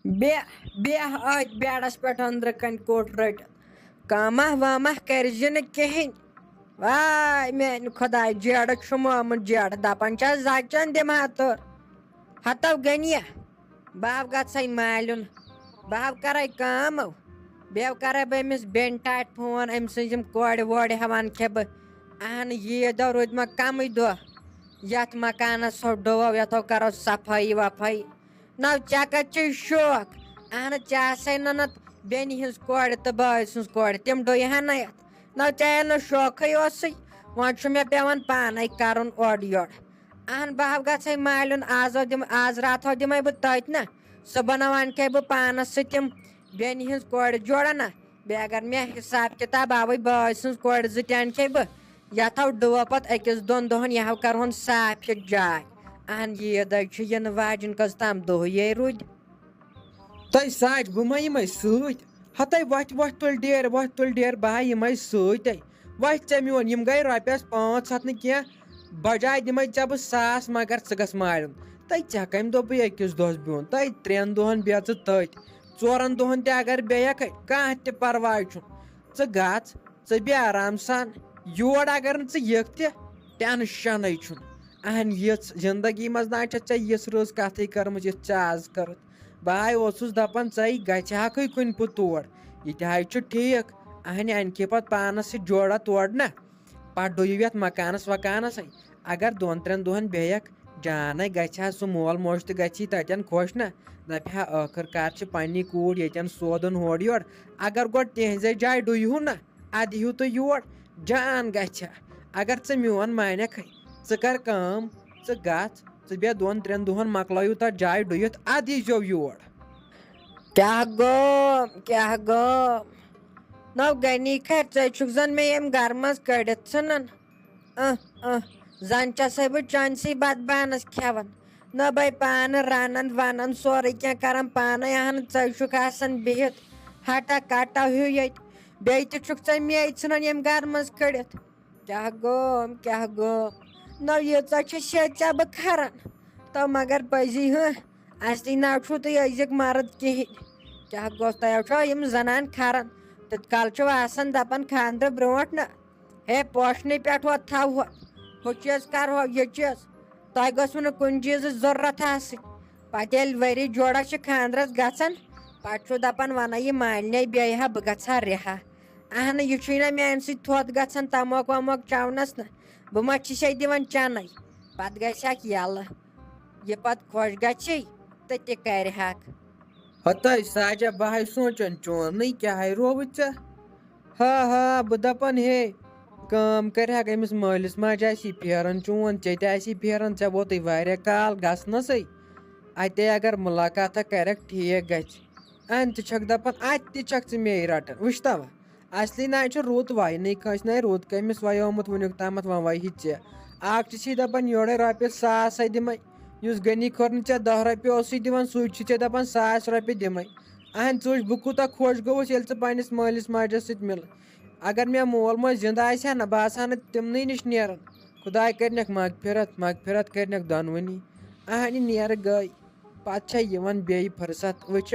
بیٚہہ أتھۍ بیڈَس پٮ۪ٹھ أنٛدرٕ کَنۍ کوٚٹ رٔٹِتھ کامہ وامہ کٔرزِ نہٕ کِہیٖنۍ واے میٛانہِ خۄداے جیڈٕ چھُم آمُت جیڈٕ دَپان چھَس زَچَن دِمہا تہٕ ہَتو گٔنیا بہٕ گژھَے مالیُن بہٕ کَرَے کٲم بیٚیہِ کَرَے بہٕ أمِس بیٚنہِ ٹاٹہِ فون أمۍ سٕنٛز یِم کورِ وورِ ہٮ۪وان کھےٚ بہٕ اہنہٕ ییٖتۍ دۄہ روٗدۍ مےٚ کَمٕے دۄہ یَتھ مکانَس ہو ڈوو یَتھو کَرو صفٲیی وفٲیی نَو ژےٚ کَتہِ چھُے شوق اہنہٕ ژےٚ آسَے نہٕ نَتہٕ بیٚنہِ ہِنٛز کورِ تہٕ بٲے سٕنٛز کورِ تِم ڈُیہِ ہا نہ یَتھ نَو ژےٚ ییٚلہِ نہٕ شوقٕے اوسُے وۄنۍ چھُ مےٚ پٮ۪وان پانَے کَرُن اورٕ یورٕ اہن بہٕ گژھَے مالیُن آز راتھو دِمَے بہٕ تٔتۍ نہ صُبحن اَنکھے بہٕ پانَس سۭتۍ تِم بیٚنہِ ہِنٛز کورِ جوڑا نہ بیٚیہِ اگر مےٚ حِساب کِتاب آوٕے بٲے سٕنٛز کورِ زٕ تہِ اَنکھے بہٕ یَتھو ڈُوو پَتہٕ أکِس دۄن دۄہَن یہِ ہَو کَرہون صاف یہِ جاے اہن عیٖد حظ چھِ یِنہٕ واجِنۍ کٔژ تام دۄہ روٗدۍ تۄہہِ ساج بہٕ ما یِمَے سۭتۍ ہَتَے وۄتھ تُل ڈیر بہٕ ہا یِمَے سۭتۍ وۄتھ ژےٚ میون یِم گٔے رۄپیَس 500 نہٕ کینٛہہ بجاے دِمَے ژےٚ بہٕ 1000 مگر ژٕ گژھ مالیُن تۄہہِ ژےٚ کَمہِ دۄہ بہٕ أکِس دۄہَس بِہُن تۄہہِ 3 دۄہَن بیٚہہ ژٕ تٔتۍ 4 دۄہَن تہِ اگر بیٚیَکھَے کانٛہہ تہِ پَرواے چھُنہٕ ژٕ گژھ ژٕ بیٚہہ آرام سان یور اگر نہٕ ژٕ یِکھ تہِ ٹٮ۪نشَنٕے چھُنہٕ اہن یِژھ زندگی منٛز نہ چھَتھ ژےٚ یِژھ رٕژ کَتھٕے کٔرمٕژ یِژھ ژےٚ آز کٔرٕتھ بہٕ اوسُس دَپان ژَے گژھِ ہَکھٕے کُنہِ پھٕ تور یہِ تہِ حظ چھُ ٹھیٖک اہنہِ اَنکھے پَتہٕ پانَس سۭتۍ جوڑا تورٕ نہ پَتہٕ ڈُیِو یَتھ مکانَس وکانَسٕے اگر 2-3 دۄہَن بیٚیَکھ جانے گژھِ ہا سُہ مول موج تہِ گژھی تَتٮ۪ن خۄش نہ دَپہِ ہا ٲخٕر کار چھِ پنٛنی کوٗر ییٚتٮ۪ن سودُن ہورٕ یورٕ اگر گۄڈٕ تِہنٛزے جایہِ ڈُیہوٗ نہ اَدٕ یِیٖہوٗ تُہۍ یور جان گژھِ ہا اگر ژٕ میون مانیکھٕے ژٕ کَر کٲم ژٕ گژھ ژٕ بیٚہہ 2-3 دۄہَن مۄکلٲیِو تَتھ جایہِ ڈُیِتھ اَدٕ ییٖزیو یور کیٛاہ گوٚو نو گٔنی کھَر ژَے چھُکھ زَن مےٚ ییٚمہِ گَرٕ منٛز کٔڑِتھ ژھٕنان زَن چھَسَے بہٕ چانسٕے بَتہٕ بانَس کھٮ۪وان نہ بَے پانہٕ رَنان وَنان سورُے کینٛہہ کَران پانَے اہنہٕ ژَے چھُکھ آسان بِہِتھ ہَٹا کَٹا ہیوٗ ییٚتہِ بیٚیہِ تہِ چھُکھ ژَے مے ژھٕنان ییٚمہِ گَرٕ منٛز کٔڑِتھ کیٛاہ گوٚو نو ییٖژاہ چھِ شیٚے ژےٚ بہٕ کھَران تو مگر پٔزی اَصلی نہ چھُو تُہۍ أزِکۍ مرد کِہیٖنۍ کیٛاہ گوٚو تۄہہِ چھو یِم زَنان کھَران تِتھ کالہٕ چھُو آسان دَپان خاندرٕ برونٛٹھ نہ ہے پوشنٕے پٮ۪ٹھ وۄنۍ تھاوہو ہُہ چیٖز کَرہو یہِ چیٖز تۄہہِ گٔژھوٕ نہٕ کُنہِ چیٖزٕچ ضوٚرَتھ آسٕنۍ پَتہٕ ییٚلہِ ؤری جوڑا چھِ خاندرَس گژھان پَتہٕ چھُ دَپان وَنَے یہِ مالنٕے بیٚیہِ ہا بہٕ گژھٕ ہا رِہا اہنہٕ یہِ چھُے نہ میٛانہِ سۭتۍ تھوٚد گژھان تَموک وَموک چٮ۪ونَس نہ بہٕ ما چھِسَے دِوان چَنَے پَتہٕ گژھکھ یَلہٕ یہِ پَتہٕ خۄش گژھی تہٕ تہِ کَرِہَکھ ہَتَے ساجا بہٕ ہَے سونٛچان چونٕے کیٛاہ رووُے ژےٚ بہٕ دَپان ہے کٲم کَرِہَکھ أمِس مٲلِس ماجہِ آسی پھیران چون ژےٚ تہِ آسی پھیران ژےٚ ووتُے واریاہ کال گژھنَسٕے اَتے اگر مُلاقاتہ کَرٮ۪کھ ٹھیٖک گژھِ اَنہِ تہِ چھَکھ دَپان اَتہِ تہِ چھَکھ ژٕ مے رَٹان وٕچھتوا اَصلی نہ چھُ رُت وَینٕے کٲنٛسہِ نَے رُت کٔمِس وَیومُت وٕنیُک تامَتھ وۄنۍ وَیہِ ژےٚ اَکھ چھِ چھی دَپان یورَے رۄپیَس 1000 دِمَے یُس غنی کھوٚر نہٕ ژےٚ 10 رۄپیہِ اوسُے دِوان سُے چھُ ژےٚ دَپان 1000 رۄپیہِ دِمَے اہن ژٕ وٕچھ بہٕ کوٗتاہ خۄش گوٚوُس ییٚلہِ ژٕ پنٛنِس مٲلِس ماجٮ۪س سۭتۍ مِلہٕ اگر مےٚ مول موج زِندٕ آسہِ ہا نہ بہٕ آسہٕ ہا نہٕ تِمنٕے نِش نیران خۄداے کٔرنَکھ مغفرت کٔرنَکھ دۄنوٕنی اہنہِ نیرٕ گٔے پَتہٕ چھےٚ یِوان بیٚیہِ فٕرسَت وٕچھِ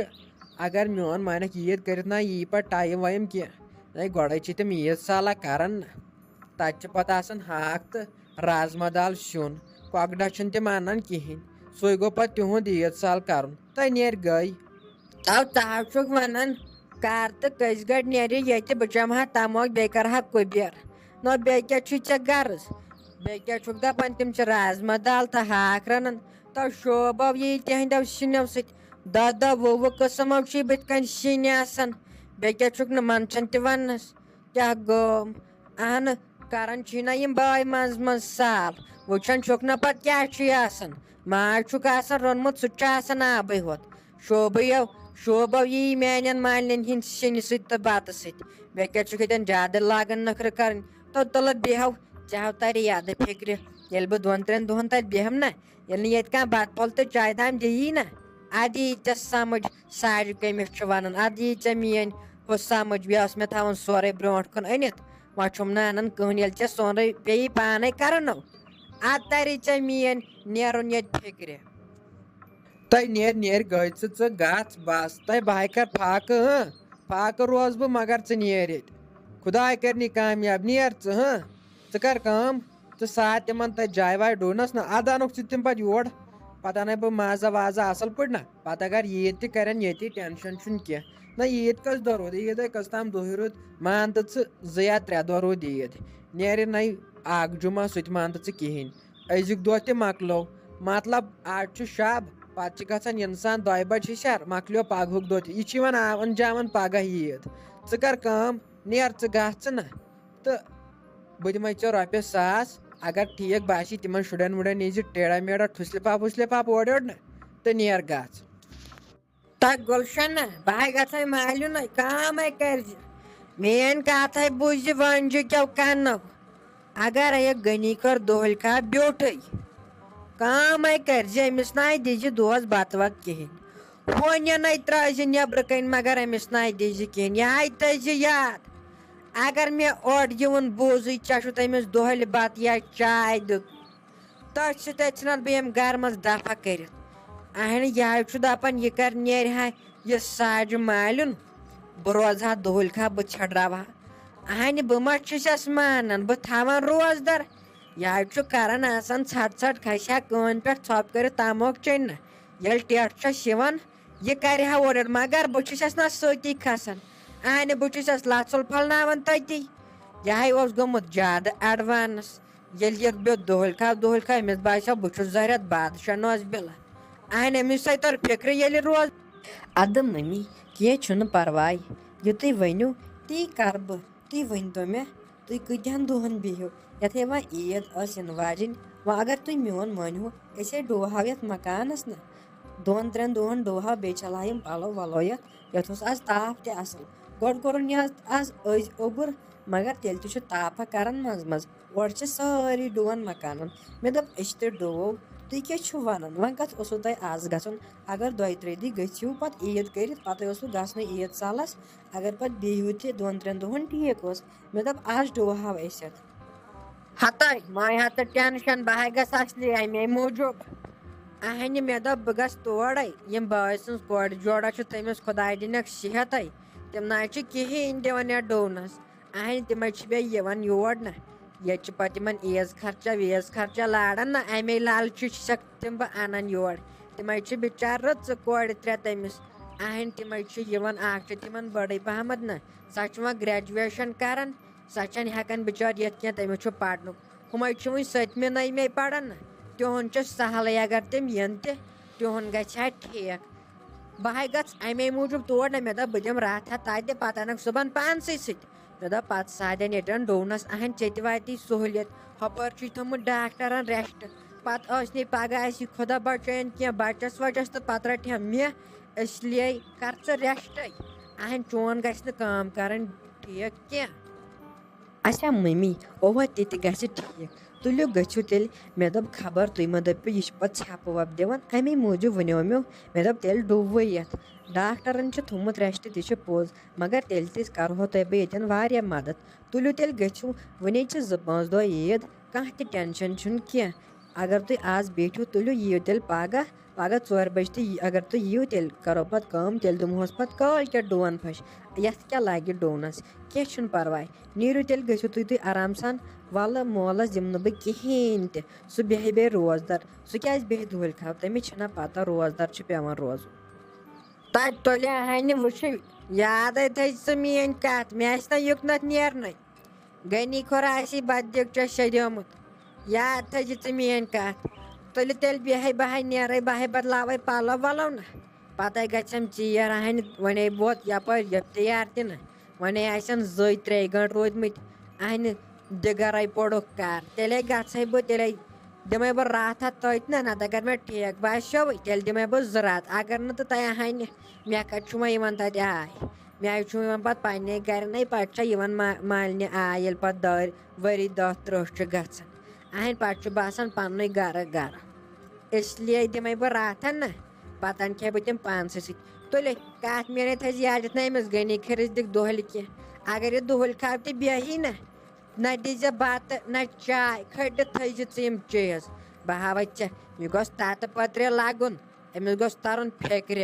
اگر میون مانیکھ عیٖد کٔرِتھ نہ یی پَتہٕ ٹایم وایم کینٛہہ نَے گۄڈَے چھِ تِم عیٖد سالہ کَران نہ تَتہِ چھِ پَتہٕ آسان ہاکھ تہٕ رازما دال سیُن کۄکڑا چھِنہٕ تِم اَنان کِہیٖنۍ سُے گوٚو پَتہٕ تِہُنٛد عیٖد سال کَرُن تۄہہِ نیرِ گٔے ژٕ چھُکھ وَنان کَر تہٕ کٔژِ گٲڑۍ نیرِ ییٚتہِ بہٕ چَمہٕ ہا تَموکھ بیٚیہِ کَرٕ ہا کُبیر نہ بیٚیہِ کیٛاہ چھُے ژےٚ غرض بیٚیہِ کیٛاہ چھُکھ دَپان تِم چھِ رازما دال تہٕ ہاکھ رَنان تۄہہِ شوبو یی تِہنٛدیو سِنیو سۭتۍ 10-10 قٕسمو چھُے بٕتھِ کَنۍ سِنۍ آسان بیٚیہِ کیٛاہ چھُکھ نہٕ منٛدچھان تہِ وَننَس کیٛاہ گوٚو اہنہٕ کَران چھُے نہ یِم بٲے منٛزٕ سال وٕچھان چھُکھ نہ پَتہٕ کیٛاہ چھُے آسان ماز چھُکھ آسان روٚنمُت سُہ تہِ چھُ آسان آبٕے ہوت شوبو یی میٛانٮ۪ن مالنٮ۪ن ہِنٛدۍ سِنہِ سۭتۍ تہٕ بَتہٕ سۭتۍ بیٚیہِ کیٛاہ چھُکھ ییٚتٮ۪ن زیادٕ لاگان نخرٕ کَرٕنۍ تُلہٕ بیٚہو ژےٚ ہَو تَرِ یادٕ فِکرِ ییٚلہِ بہٕ 2-3 دۄہَن تَتہِ بیٚہمہٕ نہ ییٚلہِ نہٕ ییٚتہِ کانٛہہ بَتہٕ پھوٚل تہٕ چاے دام دِیی نہ اَدٕ یی ژےٚ سَمٕجھ ساجہِ کٔمِس چھُ وَنان اَدٕ یی ژےٚ میٛٲنۍ ہُہ سَمٕجھ بیٚیہِ اوس مےٚ تھاوُن سورُے برونٛٹھ کُن أنِتھ وۄنۍ چھُم نہٕ اَنان کٕہٕنۍ ییٚلہِ ژےٚ سورُے پیٚیی پانَے کَرُن اَدٕ تَری ژےٚ میٛٲنۍ نیرُن ییٚتہِ فِکرِ تۄہہِ نیر گٔے ژٕ گژھ بس تۄہہِ بہٕ کر فاقہٕ روز بہٕ مگر ژٕ نیر ییٚتہِ خداے کرنی کامیاب نیر ژٕ کر کٲم ژٕ ساتھ تِمن تتہِ جایہِ وایہِ ڈوٗنس نہ ادٕ انکھ ژٕ تِم پتہٕ یور پتہٕ انَے بہٕ مازا وازا اصل پٲٹھۍ نہ پتہٕ اگر عیٖد تہِ کرن ییٚتی ٹٮ۪نشن چھُنہٕ کینٛہہ نہ عیٖد کٔژ دۄہ روٗد عیٖد کٔژ تام دۄہٕے روٗد مان تہٕ ژٕ 2 یا 3 دۄہ روٗد عیٖد نیرِ نَے اکھ جُمعہ سُہ تہِ مان تہٕ ژٕ کِہیٖنۍ أزیُک دۄہ تہِ مۄکلو مطلب آز چھُ شب پتہٕ چھِ گژھان انسان 2 بجہِ ہِشر مۄکلیو پگہُک دۄہ تہِ یہِ چھِ یِوان انجامن پگہہ عیٖد ژٕ کر کٲم نیر ژٕ گژھ نہ تہٕ بہٕ دِمے ژےٚ رۄپیس 1,000 اگر ٹھیٖک باسی تِمن شُرٮ۪ن وُرٮ۪ن یی زِ ٹیڑا میڑا ٹھُسلہِ پاپ اورٕ یورٕ نہ تہٕ نیر گژھ تہٕ گُلشن بہٕ گژھے مالیُن کامے کرزِ میٲنۍ کتھے بوٗزِ ونجہِ کیو کنو اگر یہِ غنی کٔر دۄہلہِ کھا بیوٗٹھٕے کامے کرزِ أمِس ناے دِزِ دۄہس بتہٕ وتہٕ کِہینۍ ہونہِ نَے ترٲزِ نیبرٕ کَنۍ مگر أمِس ناے دِزِ کِہینۍ یِہے تھٲیزِ یاد اگر مےٚ اورٕ یِوُن بوٗزٕے ژےٚ چھُتھ أمِس دۄہلہِ بتہٕ یا چاے دیُت تٔتھۍ سۭتۍ ژھٕنن بہٕ یِم گرٕ منٛز دفع کٔرِتھ اہنہِ یِہے چھُ دپان یہِ کر نیرِ ہا یہِ ساجہِ مالیُن بہٕ روزٕ ہا دۄہلہِ کھا بہٕ ژھٔڑراوٕ ہا اہنہِ بہٕ ما چھُسس مانان بہٕ تھاوان روزدر یِہے چھُ کران آسان ژھٹ کھسہِ ہا کٲنۍ پٮ۪ٹھ ژھۄپ کٔرِتھ تاموکھ چیٚنۍ نہ ییٚلہِ ٹٮ۪ٹھ چھس یِوان یہِ کرِ ہا اورٕ یورٕ مگر بہٕ چھُسس نہ سۭتی کھسان اہنہِ بہٕ چھُسس لژھُل پھلناوان تٔتی یِہے اوس گوٚمُت زیادٕ اٮ۪ڈوانٕس ییٚلہِ یہِ دۄہلہِ کھا أمِس باسیو بہٕ چھُس زہرٮ۪تھ بادشاہ نوز بِلا اہنہِ أمِس سۭتۍ تر فِکرِ ییٚلہِ روز اَدٕ مٔمی کینٛہہ چھُنہٕ پرواے یہِ تُہۍ ؤنِو تی کرٕ بہٕ تُہۍ ؤنۍتو مےٚ تُہۍ کۭتِہن دۄہن بِہِو یِتھٕے وۄنۍ عیٖد ٲس یِنہٕ واجِنۍ وۄنۍ اگر تُہۍ میون مٲنِو أسے ڈوہاو یتھ مکانس نہ 2-3 دۄہن ڈوہاو بیٚیہِ چھلہاو یِم پلو ولو یتھ اوس آز تاپھ تہِ اصل گۄڈٕ کوٚرُن یہِ آز أزۍ اوٚبُر مگر تیٚلہِ تہِ چھُ تاپھا کران منٛزٕ منٛزٕ اورٕ چھِ سٲری ڈُوان مکانن مےٚ دوٚپ أسۍ تہِ ڈُوو تُہۍ کیٛاہ چھِو ونان وۄنۍ کتھ اوسوٕ تۄہہِ آز گژھُن اگر 2-3 دۄہ گٔژھِو پتہٕ عیٖد کٔرِتھ پتہٕ اوسوٕ گژھنٕے عیٖد سالس اگر پتہٕ بِہِو تہِ 2-3 دۄہن ٹھیٖک اوس مےٚ دوٚپ آز ڈوہاو أسۍ یتھ ہتاے ماے ہا ژٕ ٹٮ۪نشن بہٕ گژھٕ اصلی امے موٗجوٗب اہنہِ مےٚ دوٚپ بہٕ گژھٕ تورے یِم بٲے سٕنٛز کورِ جورا چھِ تٔمِس خۄداے دِنکھ صحتے تِم نہ چھِ کِہینۍ دِوان یتھ ڈوٗنس اہنہِ تِمے چھِ بیٚیہِ یِوان یور نہ ییٚتہِ چھِ پتہٕ تِمن عیٖز خرچہ لاران نہ امے لالچہِ چھِسکھ تِم بہٕ انان یور تِمے چھِ بِچارٕ رٕژٕ کورِ 3 تٔمِس اہنہِ تِمے چھِ یِوان اکھ چھِ تِمن بٔڑٕے پہمتھ نہ سۄ چھِ وۄنۍ گریجویشن کران سۄ چھنہٕ ہٮ۪کان بِچٲر یِتھ کینٛہہ تٔمِس چھُ پرنُک ہُمے چھِ وُنہِ 7مہِ 9مہِ پران نہ تِہُنٛد چھُ سہلٕے اگر تِم یِن تہِ تِہُنٛد گژھِ ہا ٹھیٖک بہٕ گژھٕ امے موٗجوٗب تور نہ مےٚ دوٚپ بہٕ دِمہٕ راتھا تتہِ پتہٕ انکھ صبحن پانسٕے سۭتۍ مےٚ دوٚپ پتہٕ سادن ییٚتٮ۪ن ڈوٗنس اہنہِ ژےٚ تہِ واتی سہوٗلیت ہُپٲرۍ چھُے تھوٚمُت ڈاکٹرن ریسٹ پتہٕ ٲسۍ نہٕ پگہہ آسہِ خۄدا بچٲیِن کینٛہہ بچس وچس تہٕ پتہٕ رٹہِ ہا مےٚ اس لیے کر ژٕ ریسٹے اہنہِ چون گژھِ نہٕ کٲم کرٕنۍ ٹھیٖک کینٛہہ اچھا مٔمی اوا تہِ تہِ گژھِ ٹھیٖک تُلِو گٔژھِو تیٚلہِ مےٚ دوٚپ خبر تُہۍ مہ دٔپِو یہِ چھِ پتہٕ ژھٮ۪پہٕ وٮ۪پہٕ دِوان امے موٗجوٗب ونیو مےٚ دوٚپ تیٚلہِ ڈُووٕے یتھ ڈاکٹرن چھُ تھوٚمُت ریسٹ تہِ چھُ پوٚز مگر تیٚلہِ تہِ کرہو تۄہہِ بہٕ ییٚتٮ۪ن واریاہ مدد تُلِو تیٚلہِ گٔژھِو وُنے چھِ 2-5 دۄہ عیٖد کانٛہہ تہِ ٹٮ۪نشن چھُنہٕ کینٛہہ اگر تُہۍ آز بیٖٹھِو تُلِو یِیِو تیٚلہِ پگہہ 4 بجہِ تہِ اگر تُہۍ یِیِو تیٚلہِ کرو پتہٕ کٲم تیٚلہِ دِمہوس پتہٕ کٲلۍکٮ۪تھ ڈوٗن پھش یتھ کیٛاہ لگہِ ڈوٗنس کینٛہہ چھُنہٕ پرواے نیٖرِو تیٚلہِ گٔژھِو تُہۍ آرام سان ولہٕ مولس دِمہٕ نہٕ بہٕ کِہینۍ تہِ سُہ بیٚہہِ بیٚیہِ روزدر سُہ کیٛازِ بیٚہہِ دۄہلہِ کھا تٔمِس چھِنہ پتہ روزدر چھُ پیٚوان روزُن تتہِ تُلہِ اہنہِ وٕچھِو یادے تھٲے ژٕ میٲنۍ کتھ مےٚ آسہِ نہ یُکنتھ نیرنٕے غنی کھۄر آسی بددِگچس شیٚدیومُت یاد تھٲیزِ ژٕ میٲنۍ کتھ تُلہِ تیٚلہِ بیٚہے بہے نیرے بہے بدلاوے پلو ولو نہ پتے گژھٮ۪م ژیر اہنہِ ونے ووت یپٲرۍ یفتیار تہِ نہ ونے آسن 2-3 گٲنٛٹہٕ روٗدمٕتۍ اہنہِ دِگرے پوٚرُکھ کر تیٚلے گژھے بہٕ تیٚلے دِمے بہٕ راتھا تٔتۍ نہ نتہٕ اگر مےٚ ٹھیٖک باسیوٕے تیٚلہِ دِمے بہٕ 2 رات اگر نہٕ تہٕ تۄہہِ اہنہِ مےٚ کتہِ چھُ وۄنۍ یِوان تتہِ آے مےٚ چھُ یِوان پتہٕ پننہِ گرِنٕے پتہٕ چھےٚ یِوان مالنہِ آے ییٚلہِ پتہٕ ؤری 10-30 چھُ گژھان اہنہِ پتہٕ چھُ باسان پننُے گرٕ اس لیے دِمے بہٕ راتھا نہ پتہٕ انکھے بہٕ تِم پانسٕے سۭتۍ تُلے کتھ میٲنۍ تھٲیزِ یاد یتھ نہ أمِس غنی کھٔرِس دِکھ دۄہلہِ کینٛہہ اگر یہِ دۄہلہِ کھاو تہِ بیٚہی نہ نہ دِزِ بتہٕ نہ چاے کھٔٹِتھ تھٲیزِ ژٕ یِم چیٖز بہٕ ہاوے ژےٚ یہِ گوٚژھ تتہٕ پٔترِ لگُن أمِس گوٚژھ ترُن فِکرِ